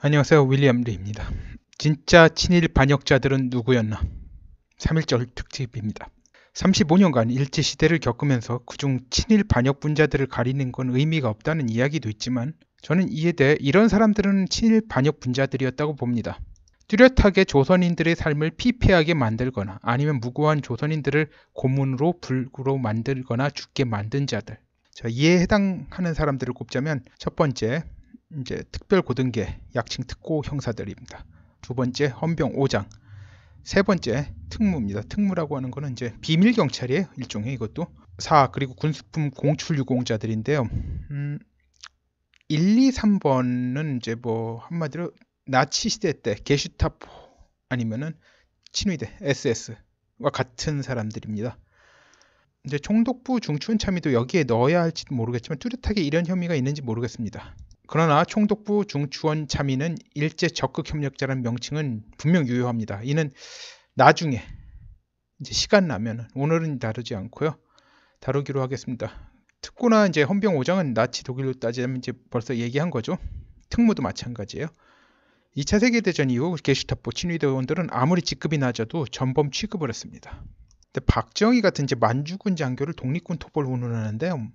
안녕하세요. 윌리엄 리입니다. 진짜 친일 반역자들은 누구였나? 3.1절 특집입니다. 35년간 일제시대를 겪으면서 그중 친일 반역분자들을 가리는 건 의미가 없다는 이야기도 있지만 저는 이에 대해 이런 사람들은 친일 반역분자들이었다고 봅니다. 뚜렷하게 조선인들의 삶을 피폐하게 만들거나 아니면 무고한 조선인들을 고문으로 불구로 만들거나 죽게 만든 자들. 이에 해당하는 사람들을 꼽자면 첫 번째, 이제 특별고등계, 약칭 특고 형사들입니다. 두 번째, 헌병 5장. 세 번째, 특무입니다. 특무라고 하는 거는 이제 비밀 경찰이에요. 일종의 이것도. 그리고 군수품 공출 유공자들인데요. 1, 2, 3번은 이제 뭐 한마디로 나치 시대 때 게슈타포 아니면은 친위대 SS와 같은 사람들입니다. 이제 총독부 중추원 참의도 여기에 넣어야 할지도 모르겠지만 뚜렷하게 이런 혐의가 있는지 모르겠습니다. 그러나 총독부 중추원 참의는 일제 적극 협력자라는 명칭은 분명 유효합니다. 이는 나중에 이제 시간 나면 오늘은 다루지 않고요. 다루기로 하겠습니다. 특고나 이제 헌병 5장은 나치 독일로 따지자면 이제 벌써 얘기한 거죠. 특무도 마찬가지예요. 2차 세계대전 이후 게슈타포 친위대원들은 아무리 직급이 낮아도 전범 취급을 했습니다. 근데 박정희 같은 이제 만주군 장교를 독립군 토벌 운운하는데요.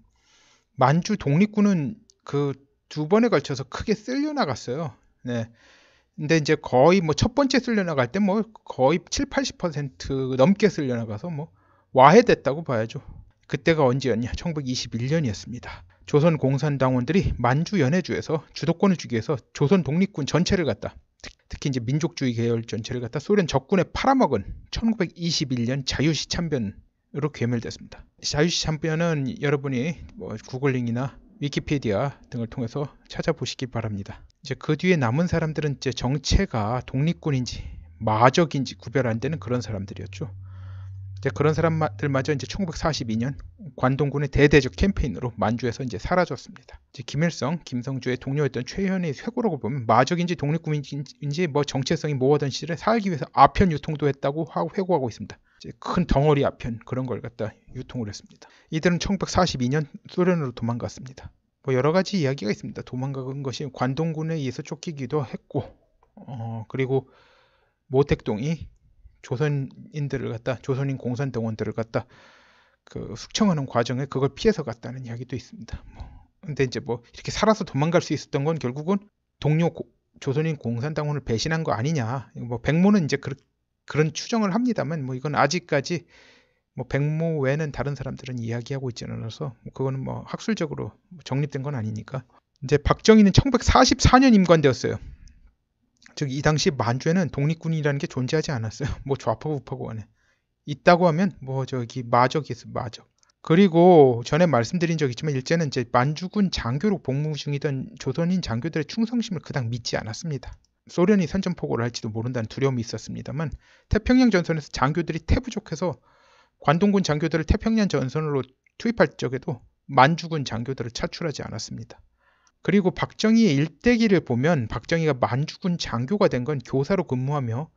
만주 독립군은 그 두 번에 걸쳐서 크게 쓸려 나갔어요. 네. 근데 이제 거의 뭐 첫 번째 쓸려 나갈 때 뭐 거의 7, 80% 넘게 쓸려 나가서 뭐 와해됐다고 봐야죠. 그때가 언제였냐? 1921년이었습니다. 조선 공산당원들이 만주 연해주에서 주도권을 주기 위해서 조선 독립군 전체를 갖다 특히 이제 민족주의 계열 전체를 갖다 소련 적군에 팔아먹은 1921년 자유시 참변으로 괴멸됐습니다. 자유시 참변은 여러분이 뭐 구글링이나 위키피디아 등을 통해서 찾아보시기 바랍니다. 이제 그 뒤에 남은 사람들은 이제 정체가 독립군인지 마적인지 구별 안 되는 그런 사람들이었죠. 이제 그런 사람들마저 이제 1942년 관동군의 대대적 캠페인으로 만주에서 이제 사라졌습니다. 이제 김일성, 김성주의 동료였던 최현의 회고록을 보면 마적인지 독립군인지 뭐 정체성이 모호하던 시절에 살기 위해서 아편 유통도 했다고 하고 회고하고 있습니다. 이제 큰 덩어리 아편 그런 걸 갖다 유통을 했습니다. 이들은 1942년 소련으로 도망갔습니다. 뭐 여러 가지 이야기가 있습니다. 도망간 것이 관동군에 의해서 쫓기기도 했고, 그리고 모택동이 조선인들을 갖다 조선인 공산당원들을 갖다 그 숙청하는 과정에 그걸 피해서 갔다는 이야기도 있습니다. 근데 이제 뭐 이렇게 살아서 도망갈 수 있었던 건 결국은 동료 조선인 공산당원을 배신한 거 아니냐. 뭐 백모는 이제 그런 추정을 합니다만 뭐 이건 아직까지 뭐 백모 외에는 다른 사람들은 이야기하고 있지는 않아서 그거는 뭐 학술적으로 정립된 건 아니니까. 이제 박정희는 1944년 임관되었어요. 즉 이 당시 만주에는 독립군이라는 게 존재하지 않았어요. 뭐 좌파고 우파고 간에 있다고 하면 뭐 저기 마적이 있어 마적. 그리고 전에 말씀드린 적 있지만 일제는 이제 만주군 장교로 복무 중이던 조선인 장교들의 충성심을 그닥 믿지 않았습니다. 소련이 선전포고를 할지도 모른다는 두려움이 있었습니다만 태평양 전선에서 장교들이 태부족해서 관동군 장교들을 태평양 전선으로 투입할 적에도 만주군 장교들을 차출하지 않았습니다. 그리고 박정희의 일대기를 보면 박정희가 만주군 장교가 된 건 교사로 근무하며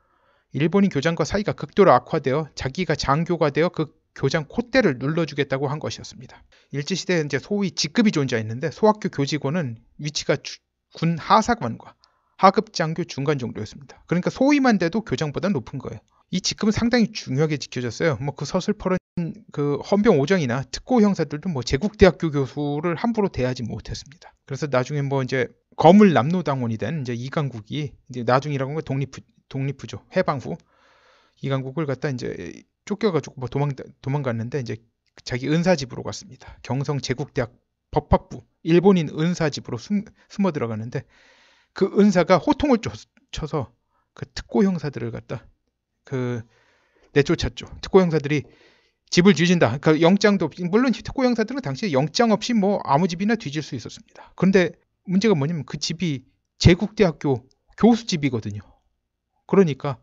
일본인 교장과 사이가 극도로 악화되어 자기가 장교가 되어 그 교장 콧대를 눌러주겠다고 한 것이었습니다. 일제시대에 이제 소위 직급이 존재했는데 소학교 교직원은 위치가 군 하사관과 하급 장교 중간 정도였습니다. 그러니까 소위만 돼도 교장보다 높은 거예요. 이 직급은 상당히 중요하게 지켜졌어요. 뭐 그 서슬퍼런 그 헌병 5장이나 특고 형사들도 뭐 제국대학교 교수를 함부로 대하지 못했습니다. 그래서 나중에 뭐 이제 거물 남로당원이 된 이제 이강국이 이제 나중이라고 하면 독립부죠. 해방 후 이강국을 갖다 이제 쫓겨가지고 뭐 도망갔는데 이제 자기 은사집으로 갔습니다. 경성 제국대학 법학부 일본인 은사집으로 숨어 들어가는데 그 은사가 호통을 쳐서 그 특고 형사들을 갖다 그 내쫓았죠. 특고 형사들이 집을 뒤진다. 그러니까 영장도 물론 특고 형사들은 당시에 영장 없이 뭐 아무 집이나 뒤질 수 있었습니다. 그런데 문제가 뭐냐면 그 집이 제국대학교 교수 집이거든요. 그러니까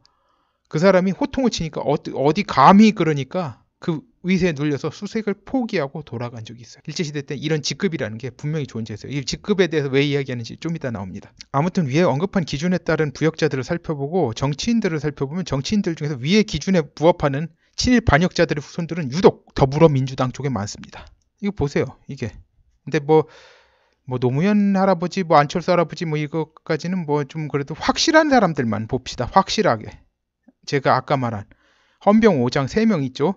그 사람이 호통을 치니까 어디 감히 그러니까 그 위세에 눌려서 수색을 포기하고 돌아간 적이 있어요. 일제시대 때 이런 직급이라는 게 분명히 존재했어요. 이 직급에 대해서 왜 이야기하는지 좀 이따 나옵니다. 아무튼 위에 언급한 기준에 따른 부역자들을 살펴보고 정치인들을 살펴보면 정치인들 중에서 위의 기준에 부합하는 친일 반역자들의 후손들은 유독 더불어민주당 쪽에 많습니다. 이거 보세요. 이게. 근데 뭐 뭐 노무현 할아버지, 뭐 안철수 할아버지 뭐 이거까지는 뭐 좀 그래도 확실한 사람들만 봅시다. 확실하게. 제가 아까 말한 헌병 5장 3명 있죠.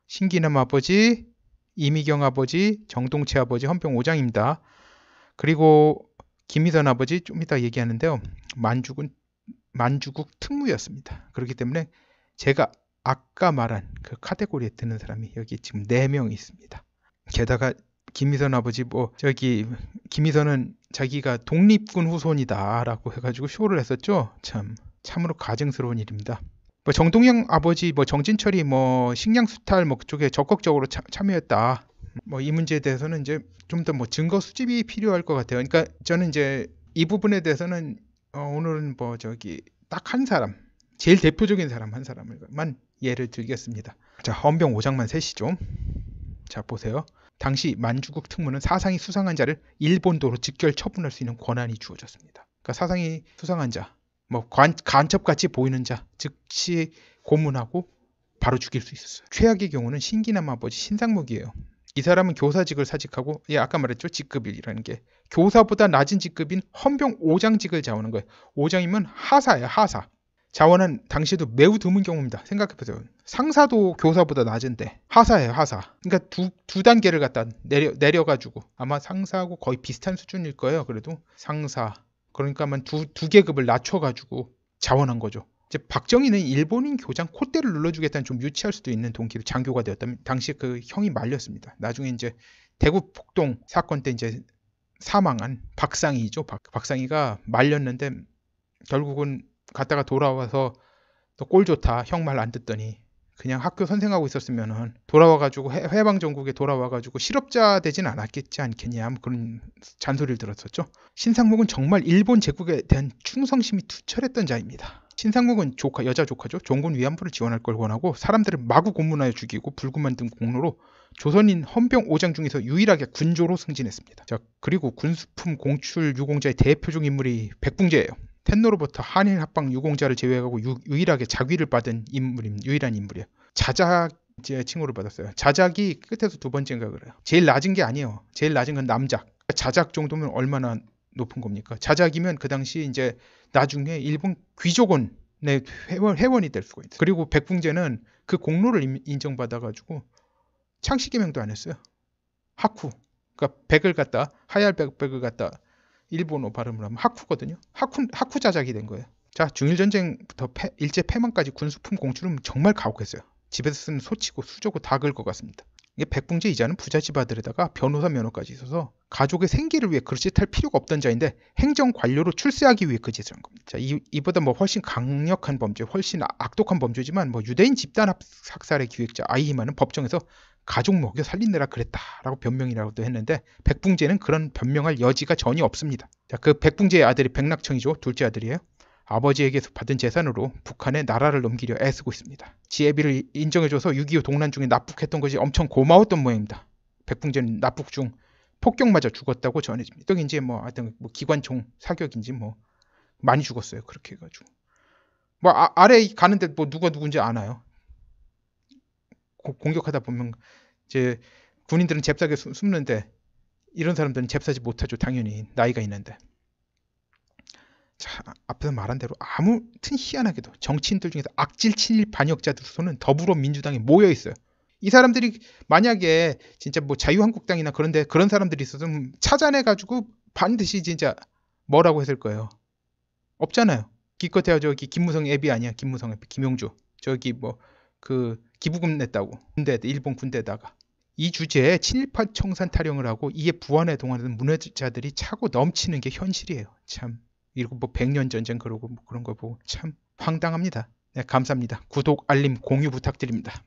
신기남 아버지, 이미경 아버지, 정동채 아버지, 헌병 5장입니다. 그리고 김희선 아버지 좀 이따 얘기하는데요. 만주국 특무였습니다. 그렇기 때문에 제가 아까 말한 그 카테고리에 드는 사람이 여기 지금 4명이 있습니다. 게다가 김희선 아버지 김희선은 자기가 독립군 후손이다라고 해가지고 쇼를 했었죠. 참으로 가증스러운 일입니다. 뭐 정동영 아버지, 뭐 정진철이 뭐 식량 수탈 뭐 그쪽에 적극적으로 참여했다. 뭐 이 문제에 대해서는 이제 좀 더 뭐 증거 수집이 필요할 것 같아요. 그러니까 저는 이제 이 부분에 대해서는 오늘은 뭐 딱 한 사람, 제일 대표적인 사람 한 사람만 예를 들겠습니다. 자, 헌병 5장만 세시죠. 자, 보세요. 당시 만주국 특무는 사상이 수상한 자를 일본도로 직결 처분할 수 있는 권한이 주어졌습니다. 그러니까 사상이 수상한 자, 뭐 간첩같이 보이는 자 즉시 고문하고 바로 죽일 수 있었어요. 최악의 경우는 신기남 아버지 신상목이에요. 이 사람은 교사직을 사직하고, 아까 말했죠. 직급이라는 게 교사보다 낮은 직급인 헌병 5장직을 자원한 거예요. 5장이면 하사예요. 하사. 자원은 당시에도 매우 드문 경우입니다. 생각해보세요. 상사도 교사보다 낮은데 하사예요. 하사. 그러니까 두 단계를 갖다 내려가지고 아마 상사하고 거의 비슷한 수준일 거예요. 그래도 상사. 그러니까만 두 계급을 낮춰가지고 자원한 거죠. 이제 박정희는 일본인 교장 콧대를 눌러주겠다는 좀 유치할 수도 있는 동기로 장교가 되었다면 당시에 그 형이 말렸습니다. 나중에 이제 대구 폭동 사건 때 이제 사망한 박상희죠. 박상희가 말렸는데 결국은 갔다가 돌아와서 너 꼴 좋다. 형 말 안 듣더니 그냥 학교 선생하고 있었으면은 돌아와가지고 해방 전국에 돌아와가지고 실업자 되진 않았겠지 않겠냐 뭐 그런 잔소리를 들었었죠. 신상목은 정말 일본 제국에 대한 충성심이 투철했던 자입니다. 신상목은 여자 조카죠. 종군 위안부를 지원할 걸 권하고 사람들을 마구 고문하여 죽이고 불구 만든 공로로 조선인 헌병 5장 중에서 유일하게 군조로 승진했습니다. 자, 그리고 군수품 공출 유공자의 대표적 인물이 백붕제예요. 텐노로부터 한일 합방 유공자를 제외하고 유일하게 자귀를 받은 유일한 인물이에요. 자작 칭호를 받았어요. 자작이 끝에서 두 번째인가 그래요. 제일 낮은 게 아니에요. 제일 낮은 건 남작. 자작 정도면 얼마나 높은 겁니까? 자작이면 그 당시 이제 나중에 일본 귀족원의 회원이 될 수가 있어요. 그리고 백붕제는 그 공로를 인정받아가지고 창씨개명도 안 했어요. 하쿠. 그러니까 백을 갖다 하얄 백을 갖다 일본어 발음을 하면 하쿠거든요. 하쿠 자작이 된 거예요. 자, 중일전쟁부터 일제 패망까지 군수품 공출은 정말 가혹했어요. 집에서 쓰는 소치고 수저고 다 긁어갔습니다. 이게 백붕제 이자는 부잣집 아들에다가 변호사 면허까지 있어서 가족의 생계를 위해 그릇짓할 필요가 없던 자인데 행정관료로 출세하기 위해 그 짓을 한 겁니다. 자, 이보다 뭐 훨씬 강력한 범죄, 훨씬 악독한 범죄지만 뭐 유대인 집단 학살의 기획자 아이히만은 법정에서 가족 먹여 살리느라 그랬다라고 변명이라고도 했는데 백붕제는 그런 변명할 여지가 전혀 없습니다. 자, 그 백붕제의 아들이 백낙청이죠. 둘째 아들이에요. 아버지에게서 받은 재산으로 북한에 나라를 넘기려 애쓰고 있습니다. 지혜비를 인정해줘서 6.25 동란 중에 납북했던 것이 엄청 고마웠던 모양입니다. 백붕제는 납북 중 폭격 맞아 죽었다고 전해집니다. 떡인지 뭐 하여튼 뭐 기관총 사격인지 뭐 많이 죽었어요. 그렇게 해가지고 뭐 아래 가는데 뭐 누가 누군지 아나요? 공격하다 보면 이제 군인들은 잽싸게 숨는데 이런 사람들은 잽싸지 못하죠. 당연히 나이가 있는데. 자, 앞에서 말한 대로 아무튼 희한하게도 정치인들 중에서 악질 친일 반역자들 손은 더불어민주당에 모여 있어요. 이 사람들이 만약에 진짜 뭐 자유한국당이나 그런데 그런 사람들이 있었으면 찾아내가지고 반드시 진짜 뭐라고 했을 거예요. 없잖아요. 기껏해야 저기 김무성 앱이 아니야. 김무성 앱, 김용주 저기 뭐 그 기부금 냈다고 군대 일본 군대에다가 이 주제에 친일파 청산 타령을 하고 이에 부안에 동원하는 문외자들이 차고 넘치는 게 현실이에요. 참. 이러고 뭐 100년 전쟁 그러고 뭐 그런 거 보고 참 황당합니다. 네, 감사합니다. 구독, 알림, 공유 부탁드립니다.